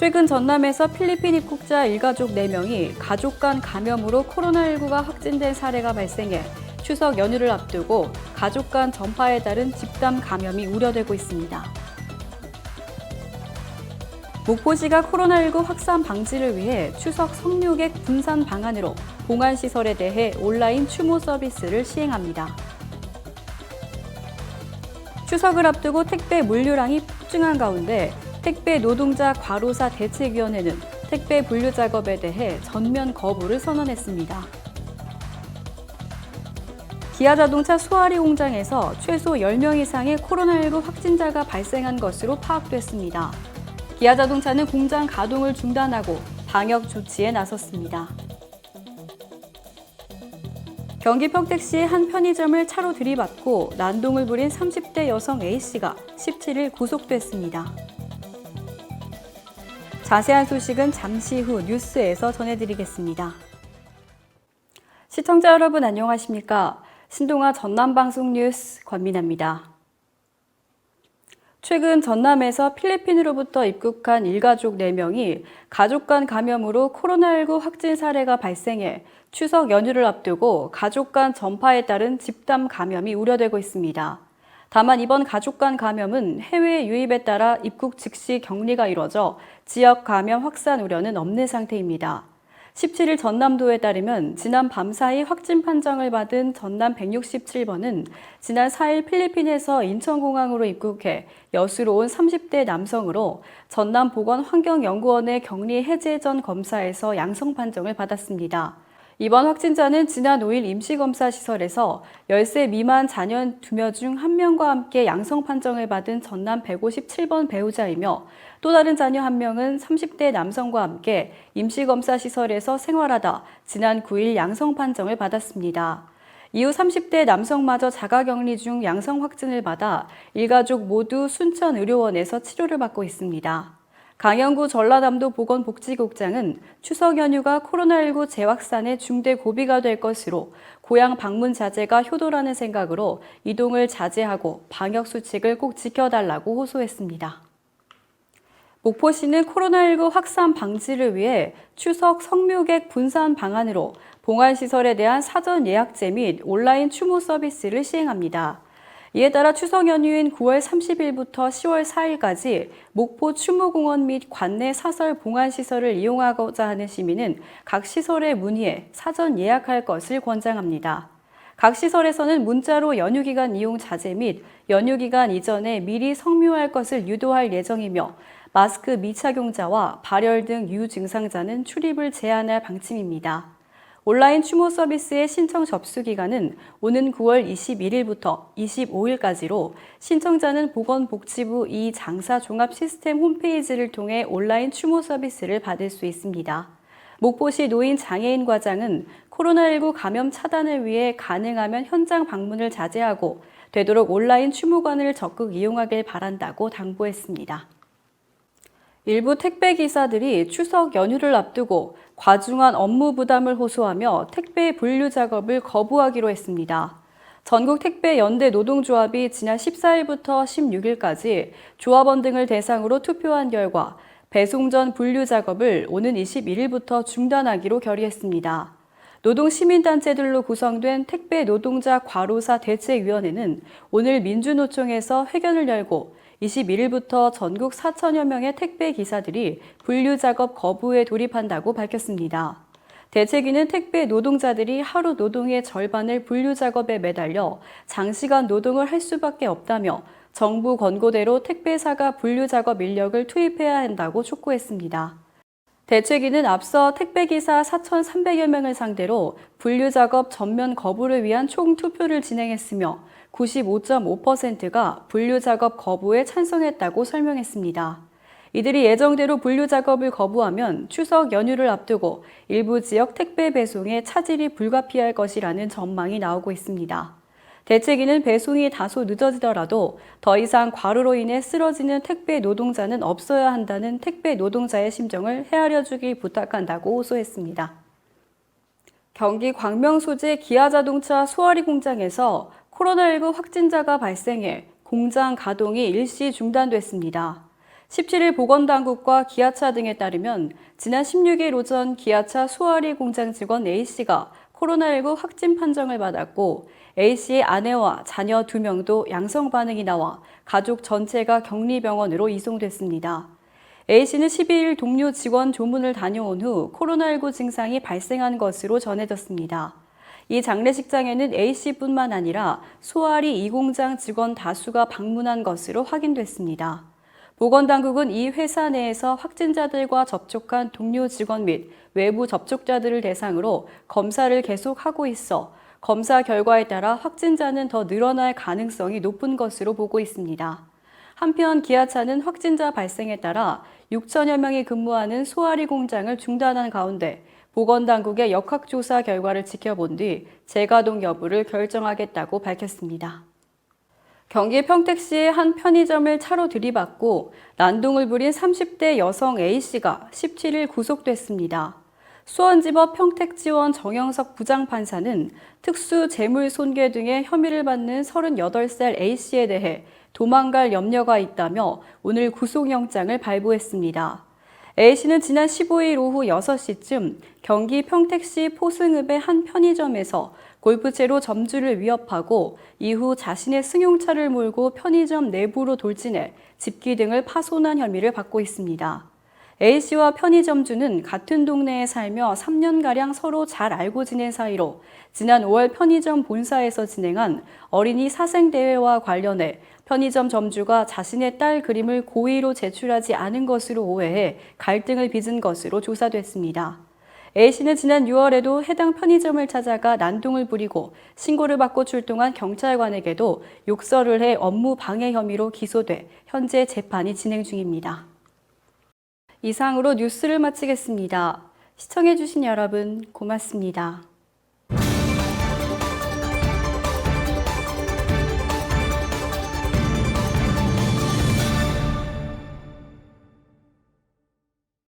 최근 전남에서 필리핀 입국자 일가족 4명이 가족 간 감염으로 코로나19가 확진된 사례가 발생해 추석 연휴를 앞두고 가족 간 전파에 따른 집단 감염이 우려되고 있습니다. 목포시가 코로나19 확산 방지를 위해 추석 성묘객 분산 방안으로 봉안시설에 대해 온라인 추모 서비스를 시행합니다. 추석을 앞두고 택배 물류량이 폭증한 가운데 택배 노동자 과로사 대책위원회는 택배 분류 작업에 대해 전면 거부를 선언했습니다. 기아자동차 수아리 공장에서 최소 10명 이상의 코로나19 확진자가 발생한 것으로 파악됐습니다. 기아자동차는 공장 가동을 중단하고 방역 조치에 나섰습니다. 경기 평택시의 한 편의점을 차로 들이받고 난동을 부린 30대 여성 A씨가 17일 구속됐습니다. 자세한 소식은 잠시 후 뉴스에서 전해드리겠습니다. 시청자 여러분 안녕하십니까? 신동아 전남방송 뉴스 권민아입니다. 최근 전남에서 필리핀으로부터 입국한 일가족 4명이 가족 간 감염으로 코로나19 확진 사례가 발생해 추석 연휴를 앞두고 가족 간 전파에 따른 집단 감염이 우려되고 있습니다. 다만 이번 가족 간 감염은 해외 유입에 따라 입국 즉시 격리가 이뤄져 지역 감염 확산 우려는 없는 상태입니다. 17일 전남도에 따르면 지난 밤 사이 확진 판정을 받은 전남 167번은 지난 4일 필리핀에서 인천공항으로 입국해 여수로 온 30대 남성으로 전남보건환경연구원의 격리 해제 전 검사에서 양성 판정을 받았습니다. 이번 확진자는 지난 5일 임시검사시설에서 10세 미만 자녀 2명 중 1명과 함께 양성 판정을 받은 전남 157번 배우자이며 또 다른 자녀 1명은 30대 남성과 함께 임시검사시설에서 생활하다 지난 9일 양성 판정을 받았습니다. 이후 30대 남성마저 자가격리 중 양성 확진을 받아 일가족 모두 순천의료원에서 치료를 받고 있습니다. 강영구 전라남도 보건복지국장은 추석 연휴가 코로나19 재확산의 중대 고비가 될 것으로 고향 방문 자제가 효도라는 생각으로 이동을 자제하고 방역 수칙을 꼭 지켜달라고 호소했습니다. 목포시는 코로나19 확산 방지를 위해 추석 성묘객 분산 방안으로 봉안시설에 대한 사전 예약제 및 온라인 추모 서비스를 시행합니다. 이에 따라 추석 연휴인 9월 30일부터 10월 4일까지 목포 추모공원 및 관내 사설 봉안시설을 이용하고자 하는 시민은 각 시설에 문의해 사전 예약할 것을 권장합니다. 각 시설에서는 문자로 연휴 기간 이용 자제 및 연휴 기간 이전에 미리 성묘할 것을 유도할 예정이며 마스크 미착용자와 발열 등 유증상자는 출입을 제한할 방침입니다. 온라인 추모 서비스의 신청 접수 기간은 오는 9월 21일부터 25일까지로 신청자는 보건복지부 장사종합시스템 홈페이지를 통해 온라인 추모 서비스를 받을 수 있습니다. 목포시 노인장애인 과장은 코로나19 감염 차단을 위해 가능하면 현장 방문을 자제하고 되도록 온라인 추모관을 적극 이용하길 바란다고 당부했습니다. 일부 택배기사들이 추석 연휴를 앞두고 과중한 업무 부담을 호소하며 택배 분류 작업을 거부하기로 했습니다. 전국 택배 연대 노동조합이 지난 14일부터 16일까지 조합원 등을 대상으로 투표한 결과 배송 전 분류 작업을 오는 21일부터 중단하기로 결의했습니다. 노동시민단체들로 구성된 택배 노동자 과로사 대책위원회는 오늘 민주노총에서 회견을 열고 21일부터 전국 4천여 명의 택배 기사들이 분류 작업 거부에 돌입한다고 밝혔습니다. 대책위는 택배 노동자들이 하루 노동의 절반을 분류 작업에 매달려 장시간 노동을 할 수밖에 없다며 정부 권고대로 택배사가 분류 작업 인력을 투입해야 한다고 촉구했습니다. 대책위는 앞서 택배기사 4,300여 명을 상대로 분류 작업 전면 거부를 위한 총투표를 진행했으며 95.5%가 분류 작업 거부에 찬성했다고 설명했습니다. 이들이 예정대로 분류 작업을 거부하면 추석 연휴를 앞두고 일부 지역 택배 배송에 차질이 불가피할 것이라는 전망이 나오고 있습니다. 대책위는 배송이 다소 늦어지더라도 더 이상 과로로 인해 쓰러지는 택배 노동자는 없어야 한다는 택배 노동자의 심정을 헤아려 주길 부탁한다고 호소했습니다. 경기 광명 소재 기아자동차 수아리 공장에서 코로나19 확진자가 발생해 공장 가동이 일시 중단됐습니다. 17일 보건당국과 기아차 등에 따르면 지난 16일 오전 기아차 수아리 공장 직원 A씨가 코로나19 확진 판정을 받았고 A씨의 아내와 자녀 2명도 양성 반응이 나와 가족 전체가 격리병원으로 이송됐습니다. A씨는 12일 동료 직원 조문을 다녀온 후 코로나19 증상이 발생한 것으로 전해졌습니다. 이 장례식장에는 A씨뿐만 아니라 수아리 2공장 직원 다수가 방문한 것으로 확인됐습니다. 보건당국은 이 회사 내에서 확진자들과 접촉한 동료 직원 및 외부 접촉자들을 대상으로 검사를 계속하고 있어 검사 결과에 따라 확진자는 더 늘어날 가능성이 높은 것으로 보고 있습니다. 한편 기아차는 확진자 발생에 따라 6천여 명이 근무하는 소아리 공장을 중단한 가운데 보건당국의 역학조사 결과를 지켜본 뒤 재가동 여부를 결정하겠다고 밝혔습니다. 경기 평택시의 한 편의점을 차로 들이받고 난동을 부린 30대 여성 A씨가 17일 구속됐습니다. 수원지법 평택지원 정영석 부장판사는 특수 재물 손괴 등의 혐의를 받는 38살 A씨에 대해 도망갈 염려가 있다며 오늘 구속영장을 발부했습니다. A씨는 지난 15일 오후 6시쯤 경기 평택시 포승읍의 한 편의점에서 골프채로 점주를 위협하고 이후 자신의 승용차를 몰고 편의점 내부로 돌진해 집기 등을 파손한 혐의를 받고 있습니다. A씨와 편의점주는 같은 동네에 살며 3년가량 서로 잘 알고 지낸 사이로 지난 5월 편의점 본사에서 진행한 어린이 사생대회와 관련해 편의점 점주가 자신의 딸 그림을 고의로 제출하지 않은 것으로 오해해 갈등을 빚은 것으로 조사됐습니다. A씨는 지난 6월에도 해당 편의점을 찾아가 난동을 부리고 신고를 받고 출동한 경찰관에게도 욕설을 해 업무 방해 혐의로 기소돼 현재 재판이 진행 중입니다. 이상으로 뉴스를 마치겠습니다. 시청해주신 여러분 고맙습니다.